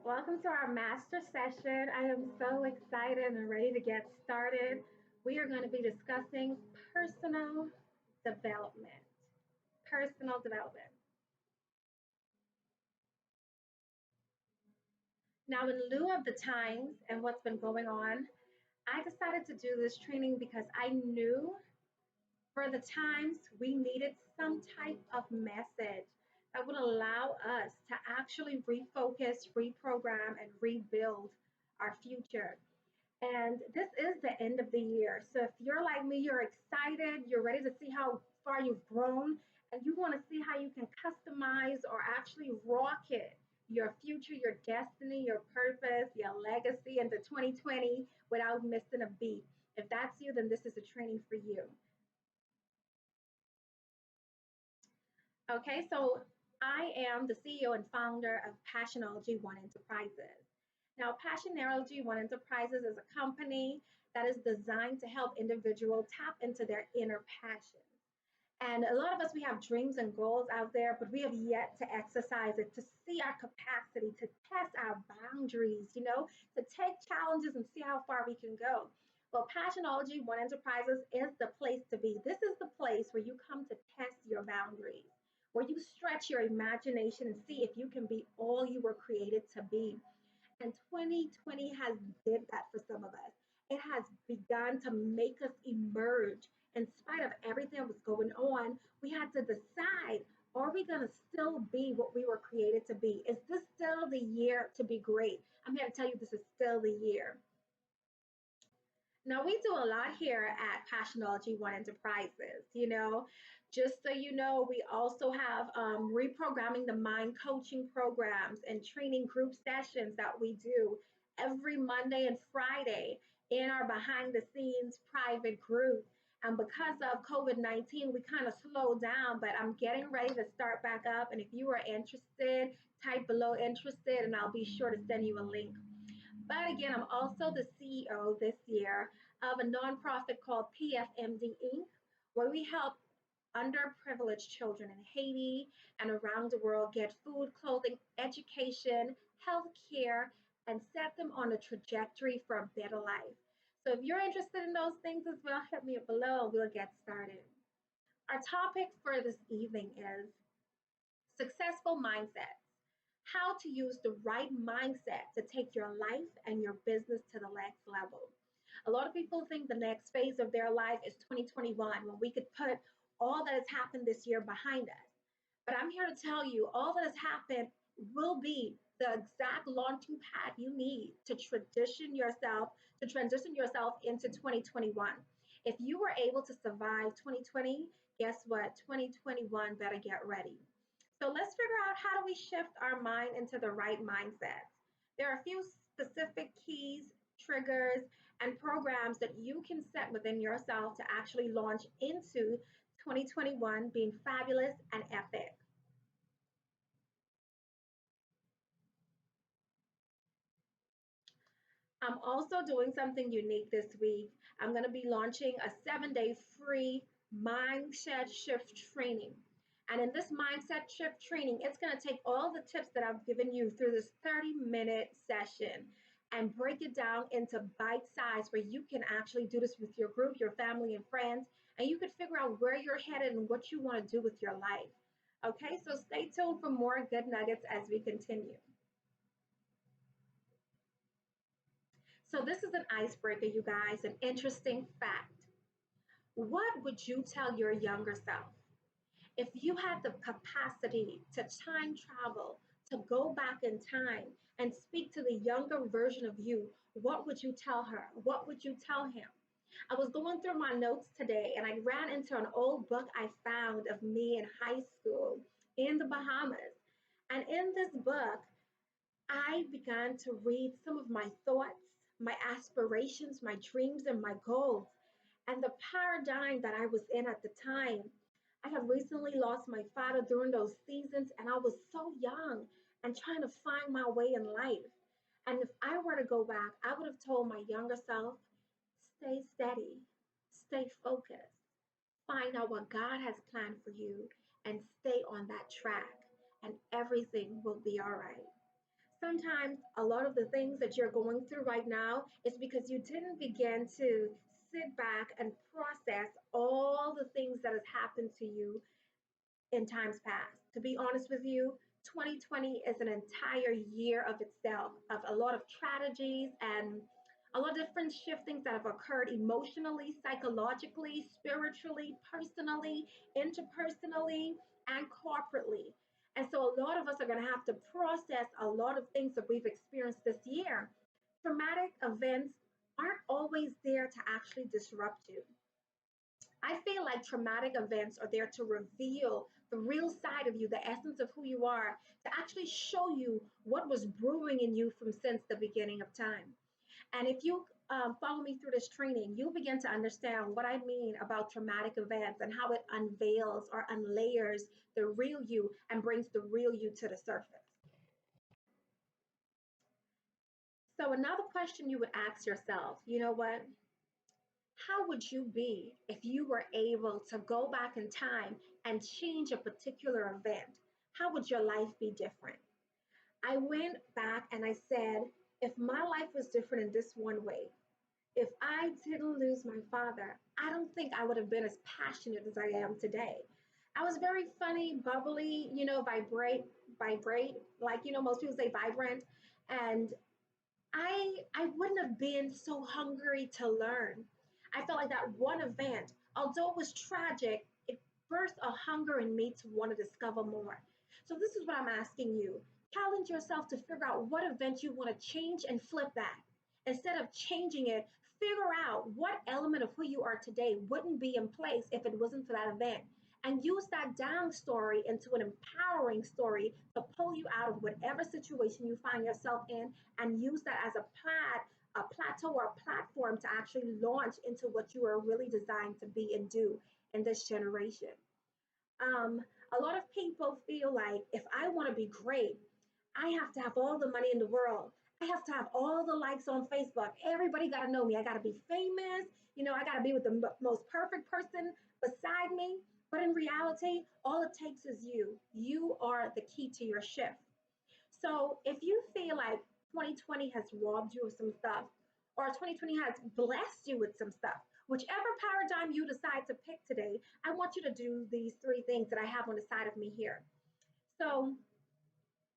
Welcome to our master session. I am so excited and ready to get started. We are going to be discussing personal development. Personal development. Now, in lieu of the times and what's been going on, I decided to do this training because I knew for the times we needed some type of message that would allow us to actually refocus, reprogram, and rebuild our future. And this is the end of the year. So if you're like me, you're excited, you're ready to see how far you've grown, and you want to see how you can customize or actually rocket your future, your destiny, your purpose, your legacy into 2020 without missing a beat. If that's you, then this is a training for you. Okay, so I am the CEO and founder of Passionology One Enterprises. Now, Passionology One Enterprises is a company that is designed to help individuals tap into their inner passion. And a lot of us, we have dreams and goals out there, but we have yet to exercise it, to see our capacity, to test our boundaries, to take challenges and see how far we can go. Well, Passionology One Enterprises is the place to be. This is the place where you come to test your boundaries, where you stretch your imagination and see if you can be all you were created to be. And 2020 has did that for some of us. It has begun to make us emerge. In spite of everything that was going on, we had to decide, are we going to still be what we were created to be? Is this still the year to be great? I'm here to tell you this is still the year. Now, we do a lot here at Passionology One Enterprises. Just so you know, we also have reprogramming the mind coaching programs and training group sessions that we do every Monday and Friday in our behind the scenes private group. And because of COVID-19, we kind of slowed down, but I'm getting ready to start back up. And if you are interested, type below interested, and I'll be sure to send you a link. But again, I'm also the CEO this year of a nonprofit called PFMD Inc., where we help underprivileged children in Haiti and around the world get food, clothing, education, health care, and set them on a trajectory for a better life. So if you're interested in those things as well, hit me up below and we'll get started. Our topic for this evening is successful mindset. How to use the right mindset to take your life and your business to the next level. A lot of people think the next phase of their life is 2021, when we could put all that has happened this year behind us. But I'm here to tell you, all that has happened will be the exact launching pad you need to transition yourself into 2021. If you were able to survive 2020, guess what? 2021 better get ready. So let's figure out, how do we shift our mind into the right mindset? There are a few specific keys, triggers, and programs that you can set within yourself to actually launch into 2021 being fabulous and epic. I'm also doing something unique this week. I'm going to be launching a 7-day free mindset shift training. And in this mindset shift training, it's going to take all the tips that I've given you through this 30-minute session and break it down into bite size, where you can actually do this with your group, your family, and friends, and you can figure out where you're headed and what you want to do with your life. Okay, so stay tuned for more good nuggets as we continue. So this is an icebreaker, you guys, an interesting fact. What would you tell your younger self? If you had the capacity to time travel, to go back in time and speak to the younger version of you, what would you tell her? What would you tell him? I was going through my notes today and I ran into an old book I found of me in high school in the Bahamas. And in this book, I began to read some of my thoughts, my aspirations, my dreams, and my goals, and the paradigm that I was in at the time. I have recently lost my father during those seasons, and I was so young and trying to find my way in life. And if I were to go back, I would have told my younger self, stay steady, stay focused, find out what God has planned for you, and stay on that track, and everything will be all right. Sometimes a lot of the things that you're going through right now is because you didn't begin to sit back and process all the things that has happened to you in times past. To be honest with you, 2020 is an entire year of itself, of a lot of tragedies and a lot of different shiftings that have occurred emotionally, psychologically, spiritually, personally, interpersonally, and corporately. And so a lot of us are going to have to process a lot of things that we've experienced this year. Traumatic events aren't always there to actually disrupt you. I feel like traumatic events are there to reveal the real side of you, the essence of who you are, to actually show you what was brewing in you from since the beginning of time. And if you follow me through this training, you'll begin to understand what I mean about traumatic events and how it unveils or unlayers the real you and brings the real you to the surface. So, another question you would ask yourself, you know what? How would you be if you were able to go back in time and change a particular event? How would your life be different? I went back and I said, if my life was different in this one way, if I didn't lose my father, I don't think I would have been as passionate as I am today. I was very funny, bubbly, vibrate, like most people say vibrant. And I wouldn't have been so hungry to learn. I felt like that one event, although it was tragic, it birthed a hunger in me to want to discover more. So this is what I'm asking you. Challenge yourself to figure out what event you want to change and flip that. Instead of changing it, figure out what element of who you are today wouldn't be in place if it wasn't for that event. And use that down story into an empowering story to pull you out of whatever situation you find yourself in and use that as a plateau or a platform to actually launch into what you are really designed to be and do in this generation. Um, a lot of people feel like if I want to be great, I have to have all the money in the world. I have to have all the likes on Facebook. Everybody got to know me. I got to be famous. I got to be with the most perfect person beside me. But in reality, all it takes is you. You are the key to your shift. So if you feel like 2020 has robbed you of some stuff, or 2020 has blessed you with some stuff, whichever paradigm you decide to pick today, I want you to do these three things that I have on the side of me here. So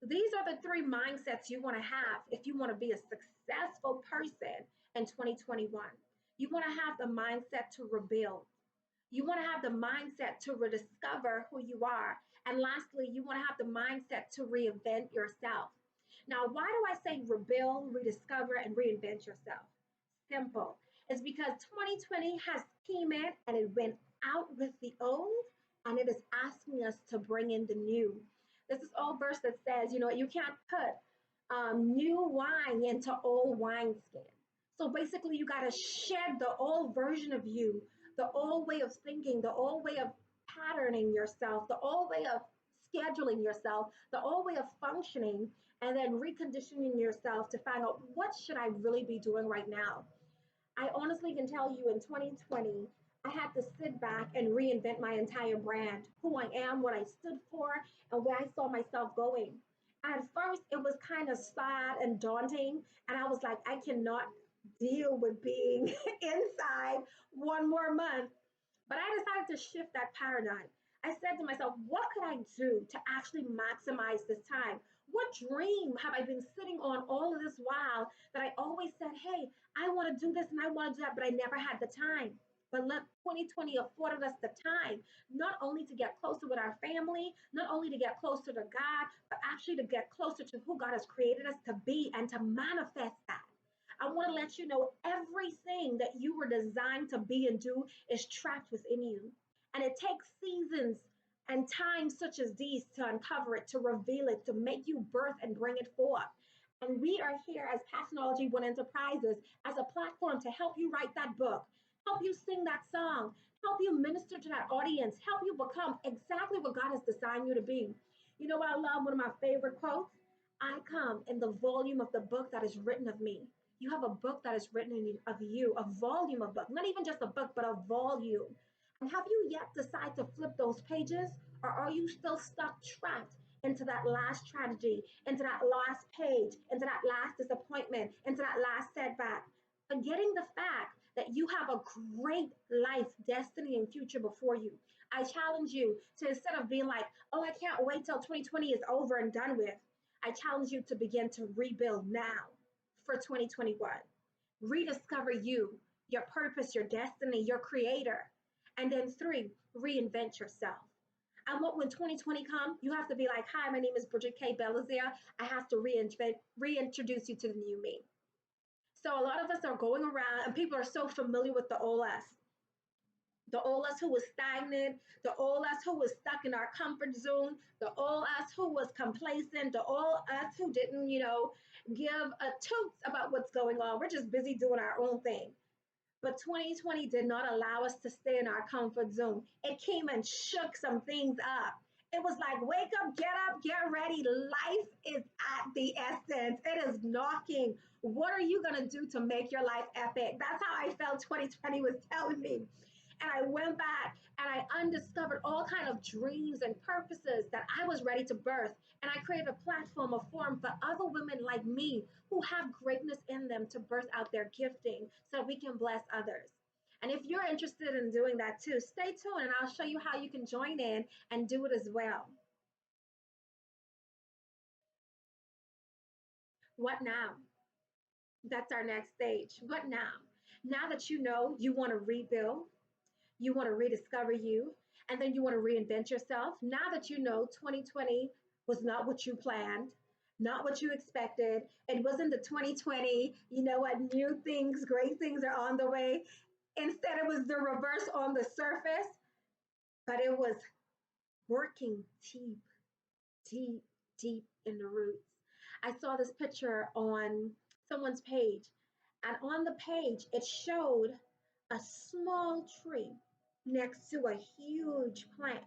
these are the three mindsets you want to have if you want to be a successful person in 2021. You want to have the mindset to rebuild. You want to have the mindset to rediscover who you are. And lastly, you want to have the mindset to reinvent yourself. Now, why do I say rebuild, rediscover, and reinvent yourself? Simple. It's because 2020 has came in and it went out with the old, and it is asking us to bring in the new. This is old verse that says, you can't put new wine into old wineskin. So basically, you got to shed the old version of you, the old way of thinking, the old way of patterning yourself, the old way of scheduling yourself, the old way of functioning, and then reconditioning yourself to find out what should I really be doing right now. I honestly can tell you in 2020, I had to sit back and reinvent my entire brand, who I am, what I stood for, and where I saw myself going. At first, it was kind of sad and daunting, and I was like, I cannot deal with being inside one more month. But I decided to shift that paradigm. I said to myself, what could I do to actually maximize this time? What dream have I been sitting on all of this while that I always said, hey, I want to do this and I want to do that, but I never had the time. But let 2020 afforded us the time, not only to get closer with our family, not only to get closer to God, but actually to get closer to who God has created us to be and to manifest that. I want to let you know everything that you were designed to be and do is trapped within you. And it takes seasons and times such as these to uncover it, to reveal it, to make you birth and bring it forth. And we are here as Passionology One Enterprises as a platform to help you write that book, help you sing that song, help you minister to that audience, help you become exactly what God has designed you to be. You know what I love? One of my favorite quotes. I come in the volume of the book that is written of me. You have a book that is written of you, a volume of book, not even just a book, but a volume. And have you yet decided to flip those pages, or are you still stuck, trapped into that last tragedy, into that last page, into that last disappointment, into that last setback, forgetting the fact that you have a great life, destiny, and future before you. I challenge you to, instead of being like, oh, I can't wait till 2020 is over and done with, I challenge you to begin to rebuild now for 2021. Rediscover you, your purpose, your destiny, your creator. And then three, reinvent yourself. I want when 2020 comes, you have to be like, hi, my name is Bridget K. Belazia. I have to reintroduce you to the new me. So a lot of us are going around and people are so familiar with the old us. The old us who was stagnant, the old us who was stuck in our comfort zone, the old us who was complacent, the old us who didn't, give a toot about what's going on. We're just busy doing our own thing. But 2020 did not allow us to stay in our comfort zone. It came and shook some things up. It was like, wake up, get ready. Life is at the essence. It is knocking. What are you going to do to make your life epic? That's how I felt 2020 was telling me. And I went back and I undiscovered all kind of dreams and purposes that I was ready to birth. And I created a platform, a forum for other women like me who have greatness in them to birth out their gifting so we can bless others. And if you're interested in doing that too, stay tuned and I'll show you how you can join in and do it as well. What now? That's our next stage. What now? Now that you know you want to rebuild, you want to rediscover you, and then you want to reinvent yourself. Now that you know 2020 was not what you planned, not what you expected, it wasn't the 2020, you know what, new things, great things are on the way. Instead, it was the reverse on the surface, but it was working deep, deep, deep in the roots. I saw this picture on someone's page, and on the page, it showed a small tree next to a huge plant.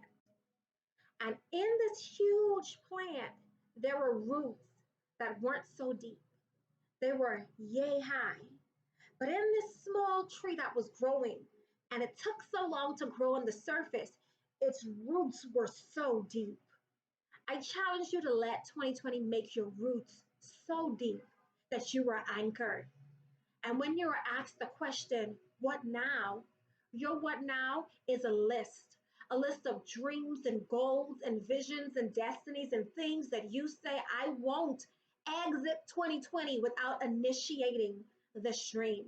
And in this huge plant, there were roots that weren't so deep. They were yay high. But in this small tree that was growing, and it took so long to grow on the surface, its roots were so deep. I challenge you to let 2020 make your roots so deep that you are anchored. And when you are asked the question, what now? Your what now is a list of dreams and goals and visions and destinies and things that you say, I won't exit 2020 without initiating the stream.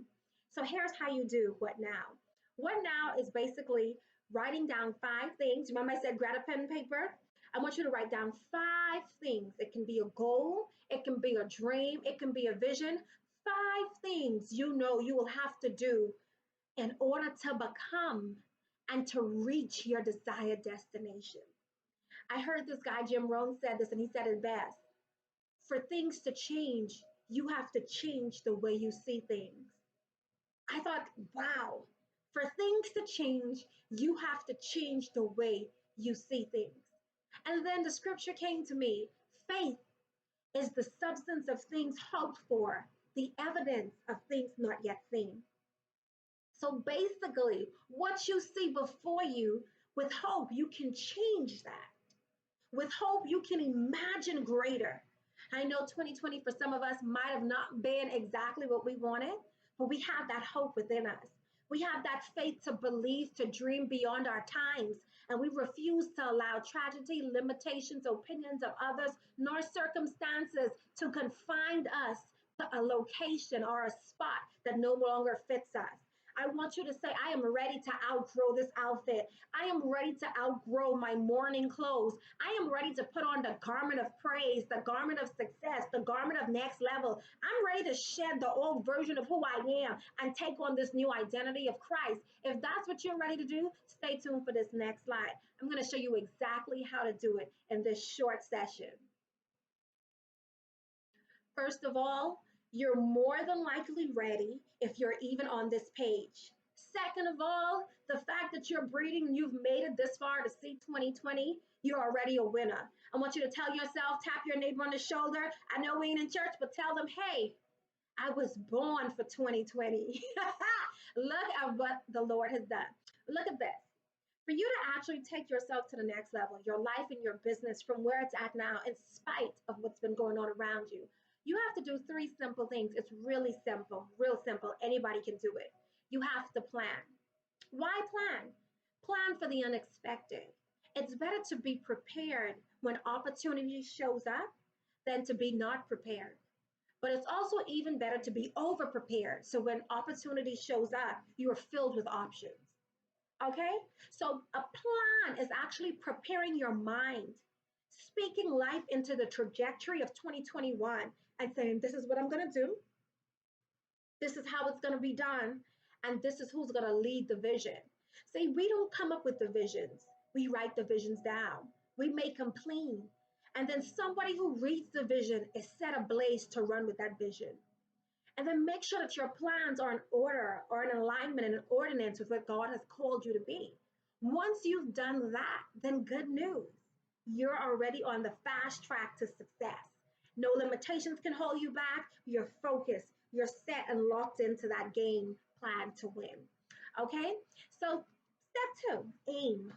So here's how you do what now. What now is basically writing down 5 things. Remember, I said grab a pen and paper? I want you to write down 5 things. It can be a goal, it can be a dream, it can be a vision, 5 things you know you will have to do in order to become and to reach your desired destination. I heard this guy, Jim Rohn, said this, and he said it best. For things to change, you have to change the way you see things. I thought, wow, for things to change, you have to change the way you see things. And then the scripture came to me. Faith is the substance of things hoped for, the evidence of things not yet seen. So basically, what you see before you, with hope, you can change that. With hope, you can imagine greater. I know 2020 for some of us might have not been exactly what we wanted, but we have that hope within us. We have that faith to believe, to dream beyond our times, and we refuse to allow tragedy, limitations, opinions of others, nor circumstances to confine us to a location or a spot that no longer fits us. I want you to say, I am ready to outgrow this outfit. I am ready to outgrow my mourning clothes. I am ready to put on the garment of praise, the garment of success, the garment of next level. I'm ready to shed the old version of who I am and take on this new identity of Christ. If that's what you're ready to do, stay tuned for this next slide. I'm going to show you exactly how to do it in this short session. First of all, you're more than likely ready if you're even on this page. Second of all, the fact that you're breathing, you've made it this far to see 2020, you're already a winner. I want you to tell yourself, tap your neighbor on the shoulder. I know we ain't in church, but tell them, hey, I was born for 2020. Look at what the Lord has done. Look at this. For you to actually take yourself to the next level, your life and your business from where it's at now, in spite of what's been going on around you, you have to do three simple things. It's really simple, real simple. Anybody can do it. You have to plan. Why plan? Plan for the unexpected. It's better to be prepared when opportunity shows up than to be not prepared. But it's also even better to be over prepared. So when opportunity shows up, you are filled with options. Okay? So a plan is actually preparing your mind, speaking life into the trajectory of 2021 and saying, this is what I'm going to do. This is how it's going to be done. And this is who's going to lead the vision. See, we don't come up with the visions. We write the visions down. We make them clean. And then somebody who reads the vision is set ablaze to run with that vision. And then make sure that your plans are in order or in alignment and in ordinance with what God has called you to be. Once you've done that, then good news. You're already on the fast track to success. No limitations can hold you back. You're focused. You're set and locked into that game plan to win. Okay? So, step 2, aim.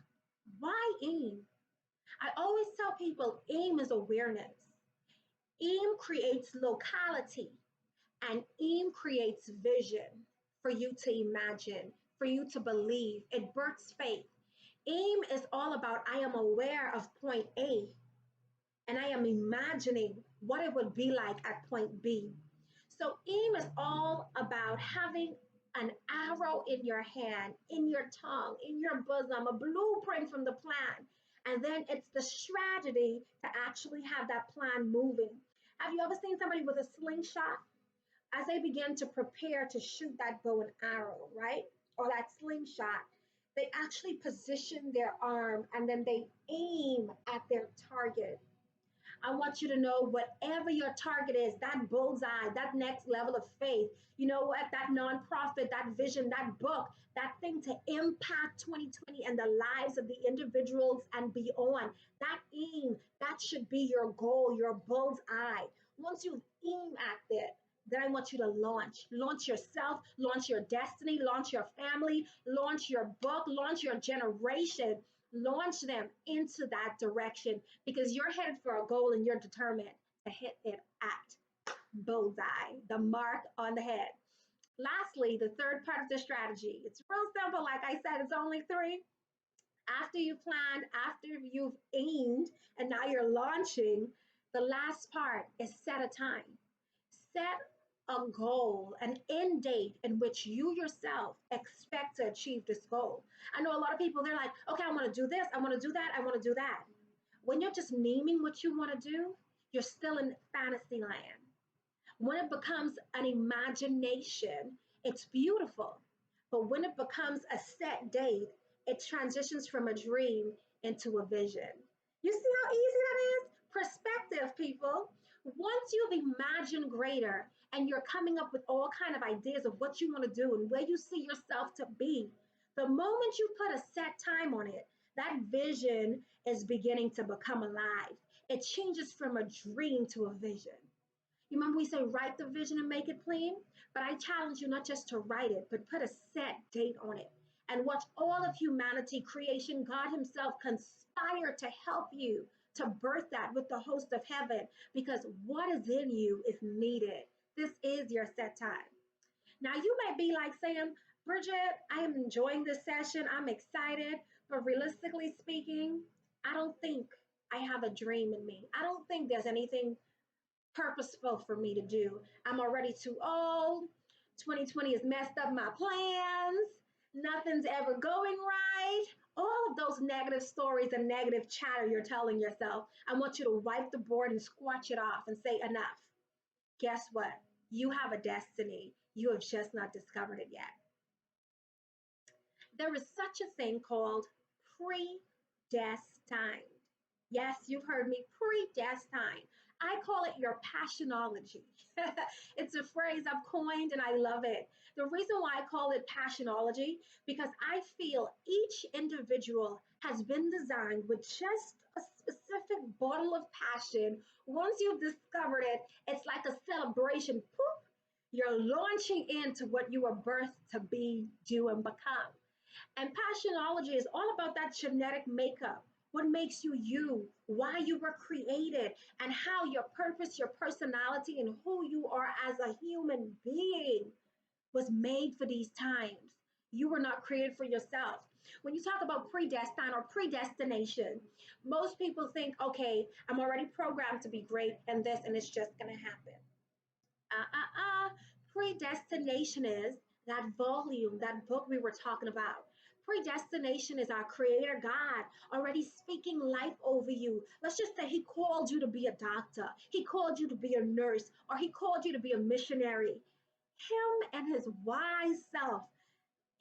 Why aim? I always tell people aim is awareness. Aim creates locality. And aim creates vision for you to imagine, for you to believe. It births faith. Aim is all about I am aware of point A and I am imagining what it would be like at point B. So aim is all about having an arrow in your hand, in your tongue, in your bosom, a blueprint from the plan. And then it's the strategy to actually have that plan moving. Have you ever seen somebody with a slingshot? As they begin to prepare to shoot that bow and arrow, right? Or that slingshot, they actually position their arm and then they aim at their target. I want you to know whatever your target is, that bullseye, that next level of faith, you know what, that nonprofit, that vision, that book, that thing to impact 2020 and the lives of the individuals and beyond, that aim, that should be your goal, your bullseye. Once you aim at it, then I want you to launch yourself, launch your destiny, launch your family, launch your book, launch your generation, launch them into that direction because you're headed for a goal and you're determined to hit it at bullseye, the mark on the head. Lastly, the third part of the strategy. It's real simple. Like I said, it's only three. After you planned, after you've aimed, and now you're launching, the last part is set a time. Set a goal, an end date in which you yourself expect to achieve this goal. I know a lot of people, they're like, okay, I want to do this, I want to do that, I want to do that. When you're just naming what you want to do, you're still in fantasy land. When it becomes an imagination, it's beautiful. But when it becomes a set date, it transitions from a dream into a vision. You see how easy that is? Perspective, people. Once you've imagined greater and you're coming up with all kind of ideas of what you want to do and where you see yourself to be, the moment you put a set time on it, that vision is beginning to become alive. It changes from a dream to a vision. You remember we say write the vision and make it plain? But I challenge you not just to write it, but put a set date on it and watch all of humanity, creation, God Himself conspire to help you to birth that with the host of heaven because what is in you is needed. This is your set time. Now, you may be like saying, Bridget, I am enjoying this session. I'm excited. But realistically speaking, I don't think I have a dream in me. I don't think there's anything purposeful for me to do. I'm already too old. 2020 has messed up my plans. Nothing's ever going right. All of those negative stories and negative chatter you're telling yourself, I want you to wipe the board and squash it off and say, enough. Guess what? You have a destiny. You have just not discovered it yet. There is such a thing called predestined. Yes, you've heard me, predestined. I call it your passionology. It's a phrase I've coined and I love it. The reason why I call it passionology, because I feel each individual has been designed with just a specific bottle of passion. Once you've discovered it, it's like a celebration. Poof, you're launching into what you were birthed to be, do, and become. And passionology is all about that genetic makeup. What makes you you, why you were created, and how your purpose, your personality, and who you are as a human being was made for these times. You were not created for yourself. When you talk about predestined or predestination, most people think, okay, I'm already programmed to be great and this, and it's just going to happen. Predestination is that volume, that book we were talking about. Predestination is our creator God already speaking life over you. Let's just say he called you to be a doctor, he called you to be a nurse, or he called you to be a missionary. Him and his wise self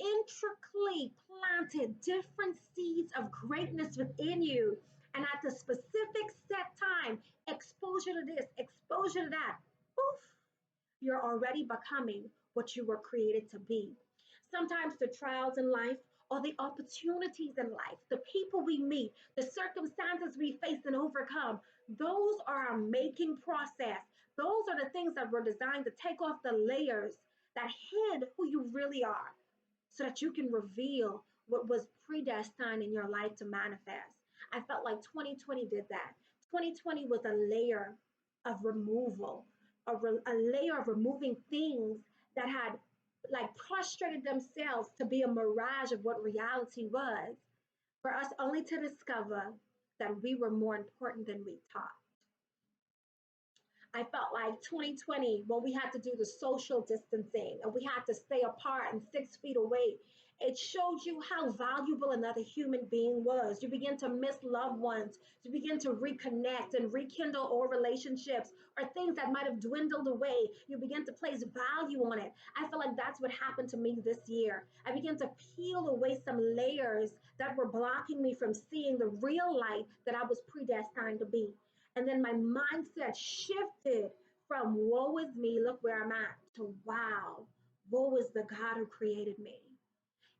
intricately planted different seeds of greatness within you. And at the specific set time, exposure to this, exposure to that, poof, you're already becoming what you were created to be. Sometimes the trials in life or the opportunities in life, the people we meet, the circumstances we face and overcome, those are our making process. Those are the things that were designed to take off the layers that hid who you really are so that you can reveal what was predestined in your life to manifest. I felt like 2020 did that. 2020 was a layer of removal, a layer of removing things that had like prostrated themselves to be a mirage of what reality was, for us only to discover that we were more important than we thought. I felt like 2020, when we had to do the social distancing and we had to stay apart and 6 feet away, it showed you how valuable another human being was. You begin to miss loved ones. You begin to reconnect and rekindle old relationships or things that might have dwindled away. You begin to place value on it. I feel like that's what happened to me this year. I began to peel away some layers that were blocking me from seeing the real light that I was predestined to be. And then my mindset shifted from woe is me, look where I'm at, to wow, woe is the God who created me.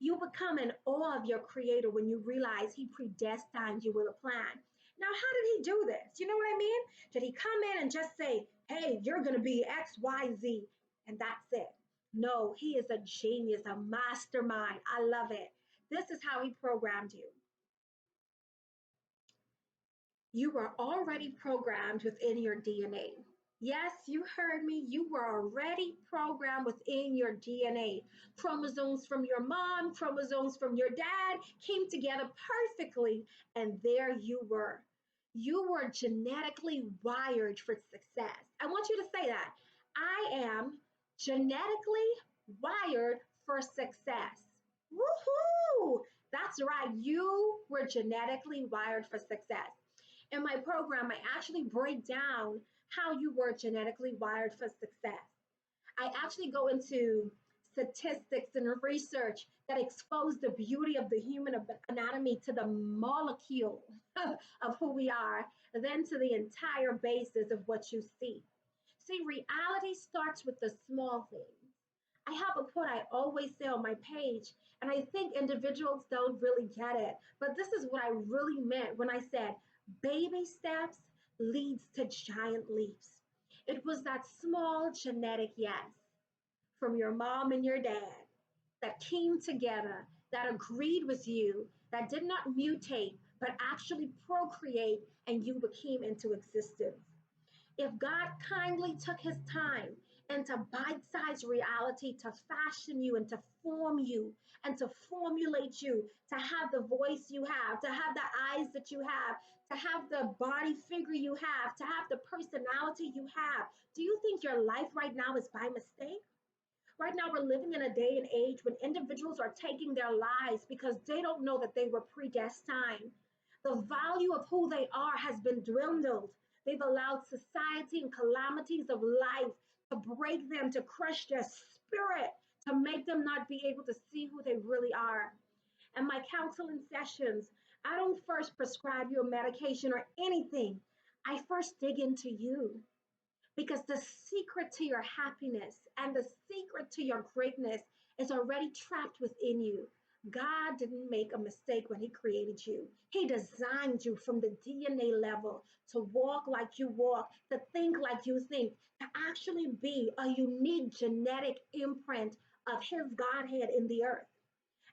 You become in awe of your creator when you realize he predestined you with a plan. Now, how did he do this? You know what I mean? Did he come in and just say, hey, you're going to be X, Y, Z, and that's it? No, he is a genius, a mastermind. I love it. This is how he programmed you. You were already programmed within your DNA. Yes, you heard me. You were already programmed within your DNA. Chromosomes from your mom, chromosomes from your dad came together perfectly, and there you were. You were genetically wired for success. I want you to say that. I am genetically wired for success. Woohoo! That's right. You were genetically wired for success. In my program, I actually break down how you were genetically wired for success. I actually go into statistics and research that expose the beauty of the human anatomy to the molecule of who we are, then to the entire basis of what you see. See, reality starts with the small things. I have a quote I always say on my page, and I think individuals don't really get it, but this is what I really meant when I said baby steps leads to giant leaps. It was that small genetic yes from your mom and your dad that came together, that agreed with you, that did not mutate, but actually procreate, and you became into existence. If God kindly took his time into bite sized reality to fashion you and to form you and to formulate you, to have the voice you have, to have the eyes that you have, to have the body figure you have, to have the personality you have, do you think your life right now is by mistake? Right now, we're living in a day and age when individuals are taking their lives because they don't know that they were predestined. The value of who they are has been dwindled. They've allowed society and calamities of life to break them, to crush their spirit, to make them not be able to see who they really are. And my counseling sessions, I don't first prescribe you a medication or anything. I first dig into you because the secret to your happiness and the secret to your greatness is already trapped within you. God didn't make a mistake when He created you. He designed you from the DNA level to walk like you walk, to think like you think, to actually be a unique genetic imprint of His Godhead in the earth.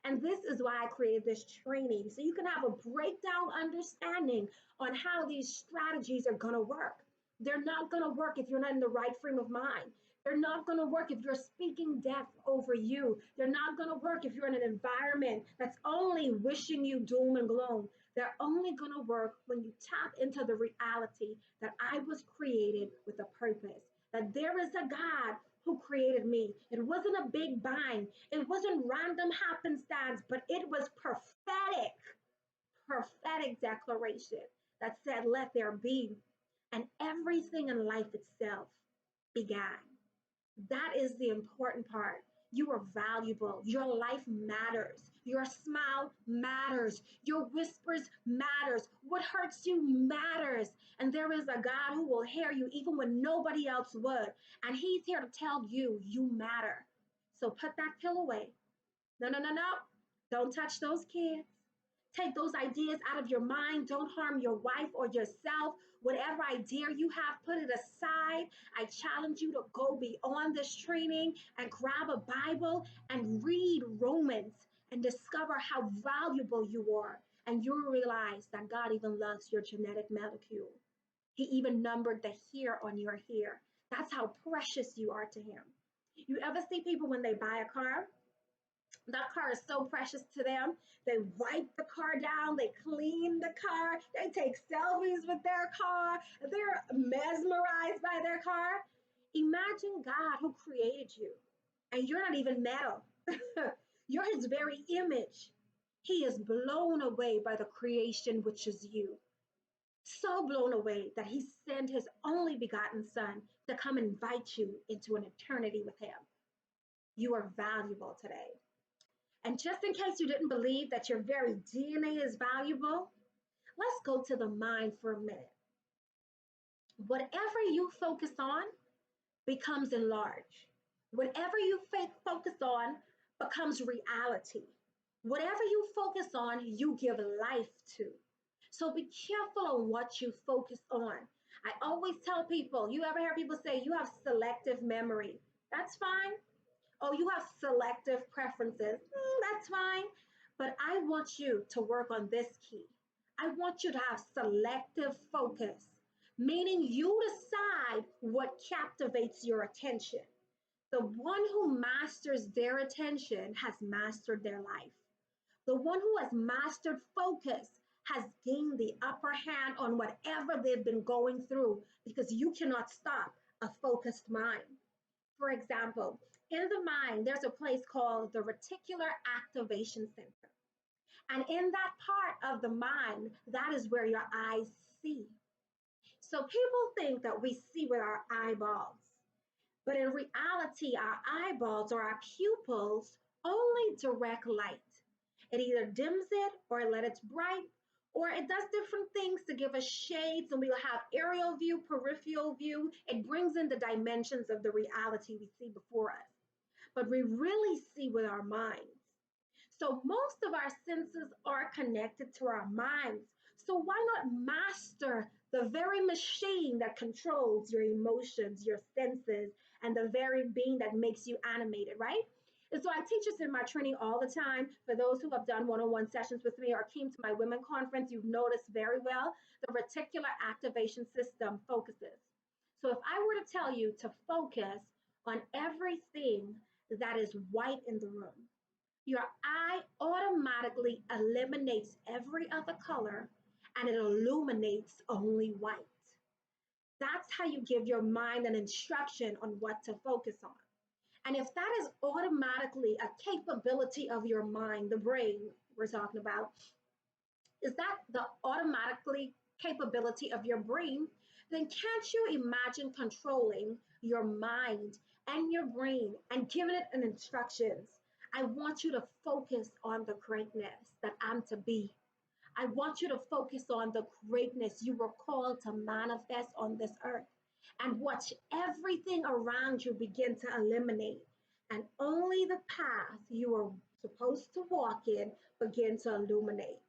And this is why I created this training, so you can have a breakdown understanding on how these strategies are going to work. They're not going to work if you're not in the right frame of mind. They're not going to work if you're speaking death over you. They're not going to work if you're in an environment that's only wishing you doom and gloom. They're only going to work when you tap into the reality that I was created with a purpose, that there is a God who created me. It wasn't a big bang, it wasn't random happenstance, but it was prophetic declaration that said, let there be. And everything in life itself began. That is the important part. You are valuable. Your life matters. Your smile matters. Your whispers matters. What hurts you matters. And there is a God who will hear you even when nobody else would. And he's here to tell you, you matter. So put that pill away. No, no, no, no. Don't touch those kids. Take those ideas out of your mind. Don't harm your wife or yourself. Whatever idea you have, put it aside. I challenge you to go beyond this training and grab a Bible and read Romans and discover how valuable you are. And you'll realize that God even loves your genetic molecule. He even numbered the hair on your hair. That's how precious you are to Him. You ever see people when they buy a car? That car is so precious to them. They wipe the car down, they clean the car, they take selfies with their car, they're mesmerized by their car. Imagine God who created you, and you're not even metal. You're His very image. He is blown away by the creation, which is you. So blown away that He sent His only begotten Son to come invite you into an eternity with Him. You are valuable today. And just in case you didn't believe that your very DNA is valuable, let's go to the mind for a minute. Whatever you focus on becomes enlarged. Whatever you focus on becomes reality. Whatever you focus on, you give life to. So be careful on what you focus on. I always tell people, you ever hear people say you have selective memory? That's fine. Oh, you have selective preferences. That's fine. But I want you to work on this key. I want you to have selective focus, meaning you decide what captivates your attention. The one who masters their attention has mastered their life. The one who has mastered focus has gained the upper hand on whatever they've been going through because you cannot stop a focused mind. For example, in the mind, there's a place called the reticular activation center. And in that part of the mind, that is where your eyes see. So people think that we see with our eyeballs, but in reality, our eyeballs or our pupils only direct light. It either dims it or it let it bright, or it does different things to give us shades, and we'll have aerial view, peripheral view. It brings in the dimensions of the reality we see before us. But we really see with our minds. So most of our senses are connected to our minds. So why not master the very machine that controls your emotions, your senses, and the very being that makes you animated, right? And so I teach this in my training all the time. For those who have done one-on-one sessions with me or came to my women conference, you've noticed very well the reticular activation system focuses. So if I were to tell you to focus on everything that is white in the room, your eye automatically eliminates every other color and it illuminates only white. That's how you give your mind an instruction on what to focus on. And if that is automatically a capability of your mind, the brain we're talking about, is that the automatically capability of your brain, then can't you imagine controlling your mind and your brain and giving it an instructions? I want you to focus on the greatness that I'm to be. I want you to focus on the greatness you were called to manifest on this earth and watch everything around you begin to eliminate. And only the path you are supposed to walk in begin to illuminate.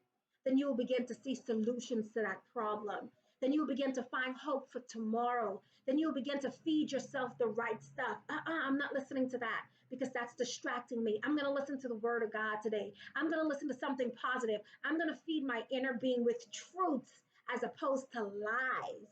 Then you will begin to see solutions to that problem. Then you'll begin to find hope for tomorrow. Then you'll begin to feed yourself the right stuff. I'm not listening to that because that's distracting me. I'm going to listen to the word of God today. I'm going to listen to something positive. I'm going to feed my inner being with truths as opposed to lies.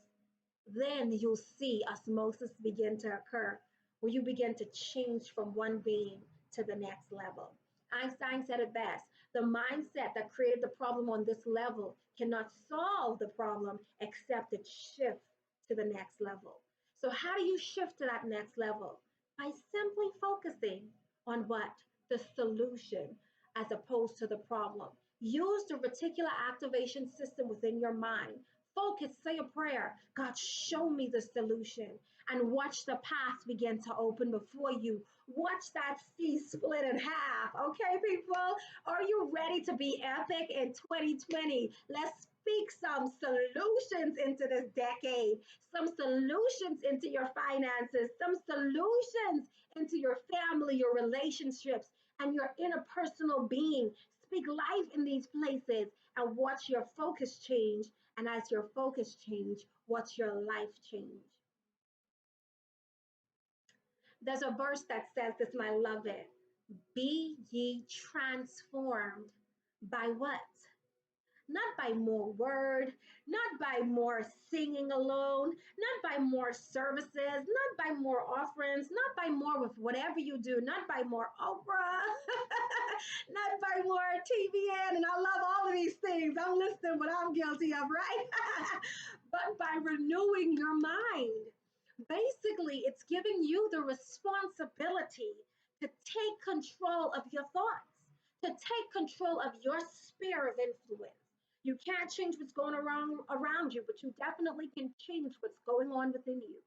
Then you'll see osmosis begin to occur, where you begin to change from one being to the next level. Einstein said it best: the mindset that created the problem on this level cannot solve the problem except it shifts to the next level. So, how do you shift to that next level? By simply focusing on what? The solution as opposed to the problem. Use the reticular activation system within your mind. Focus, say a prayer. God, show me the solution. And watch the path begin to open before you. Watch that sea split in half. Okay, people? Are you ready to be epic in 2020? Let's speak some solutions into this decade, some solutions into your finances, some solutions into your family, your relationships, and your interpersonal being. Speak life in these places and watch your focus change. And as your focus change, watch your life change. There's a verse that says this, and I love it. Be ye transformed by what? Not by more word, not by more singing alone, not by more services, not by more offerings, not by more with whatever you do, not by more Oprah, not by more TVN, and I love all of these things. I'm listening what I'm guilty of, right? But by renewing your mind. Basically, it's giving you the responsibility to take control of your thoughts, to take control of your sphere of influence. You can't change what's going around you, but you definitely can change what's going on within you.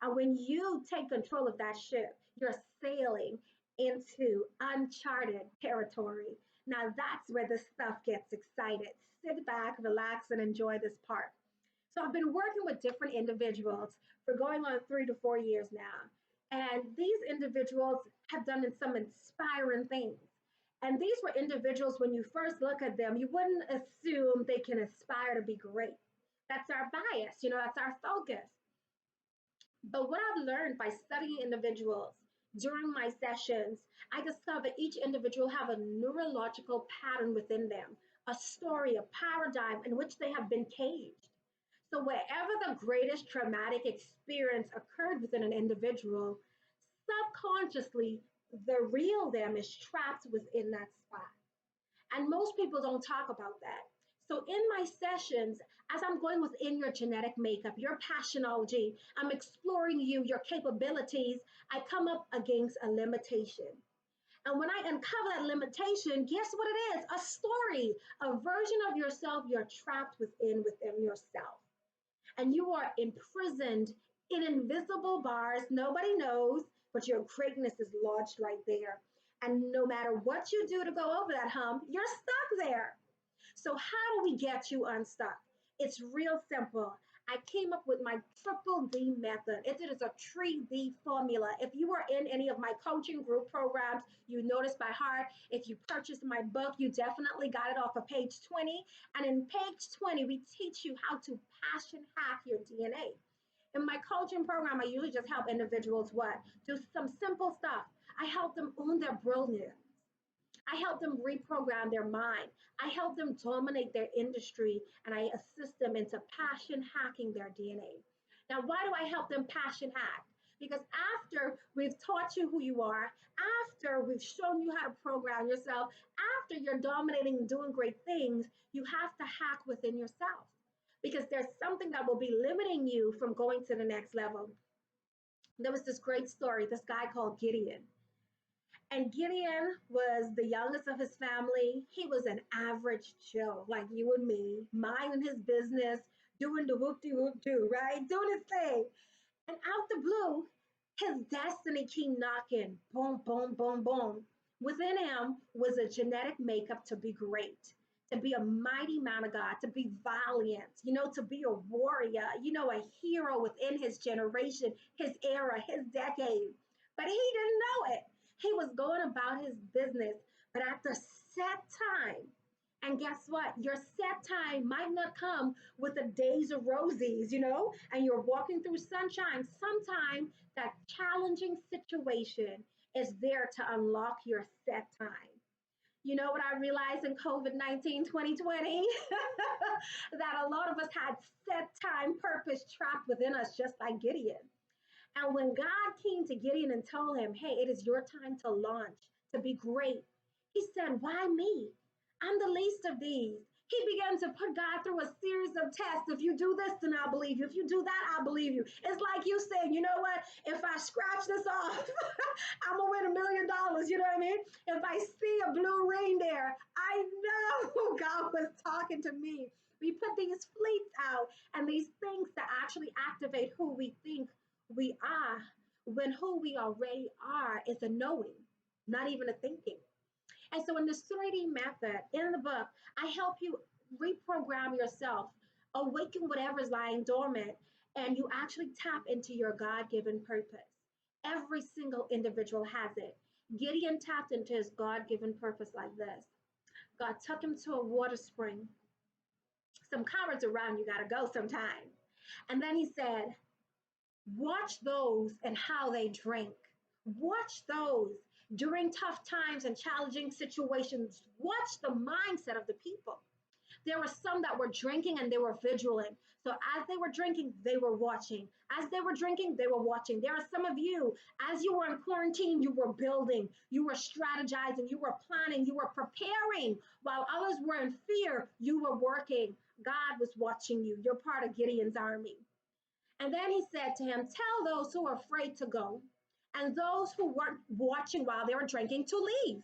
And when you take control of that ship, you're sailing into uncharted territory. Now that's where the stuff gets excited. Sit back, relax, and enjoy this part. So I've been working with different individuals for going on 3 to 4 years now. And these individuals have done some inspiring things. And these were individuals, when you first look at them, you wouldn't assume they can aspire to be great. That's our bias, that's our focus. But what I've learned by studying individuals during my sessions, I discovered each individual have a neurological pattern within them, a story, a paradigm in which they have been caged. So, wherever the greatest traumatic experience occurred within an individual, subconsciously, the real them is trapped within that spot. And most people don't talk about that. So, in my sessions, as I'm going within your genetic makeup, your passionology, I'm exploring you, your capabilities, I come up against a limitation. And when I uncover that limitation, guess what it is? A story, a version of yourself you're trapped within yourself, and you are imprisoned in invisible bars. Nobody knows, but your greatness is lodged right there. And no matter what you do to go over that hump, you're stuck there. So, how do we get you unstuck? It's real simple. I came up with my triple D method. It is a 3D formula. If you are in any of my coaching group programs, you notice by heart. If you purchased my book, you definitely got it off of page 20. And in page 20, we teach you how to passion hack your DNA. In my coaching program, I usually just help individuals what? Do some simple stuff. I help them own their brilliance. I help them reprogram their mind. I help them dominate their industry, and I assist them into passion hacking their DNA. Now, why do I help them passion hack? Because after we've taught you who you are, after we've shown you how to program yourself, after you're dominating and doing great things, you have to hack within yourself because there's something that will be limiting you from going to the next level. There was this great story, this guy called Gideon. And Gideon was the youngest of his family. He was an average Joe, like you and me, minding his business, doing the whoop de whoop do, right? Doing his thing. And out the blue, his destiny came knocking. Boom, boom, boom, boom. Within him was a genetic makeup to be great, to be a mighty man of God, to be valiant, to be a warrior, a hero within his generation, his era, his decade. But he didn't know it. He was going about his business, but at the set time, And guess what? Your set time might not come with a days of roses, and you're walking through sunshine. Sometimes that challenging situation is there to unlock your set time. You know what I realized in COVID-19 2020? That a lot of us had set time purpose trapped within us, just like Gideon. And when God came to Gideon and told him, hey, it is your time to launch, to be great, he said, why me? I'm the least of these. He began to put God through a series of tests. If you do this, then I'll believe you. If you do that, I'll believe you. It's like you saying, you know what? If I scratch this off, I'm going to win $1 million. You know what I mean? If I see a blue reindeer, I know God was talking to me. We put these fleets out and these things that actually activate who we think we are, when who we already are is a knowing, not even a thinking. And so, in this 3D method in the book, I help you reprogram yourself, awaken whatever's lying dormant, and you actually tap into your God given purpose. Every single individual has it. Gideon tapped into his God given purpose like this. God took him to a water spring. Some cowards around, you got to go sometime. And then he said, watch those and how they drink. Watch those during tough times and challenging situations. Watch the mindset of the people. There were some that were drinking and they were vigilant. So as they were drinking, they were watching. As they were drinking, they were watching. There are some of you, as you were in quarantine, you were building, you were strategizing, you were planning, you were preparing. While others were in fear, you were working. God was watching you. You're part of Gideon's army. And then he said to him, tell those who are afraid to go and those who weren't watching while they were drinking to leave.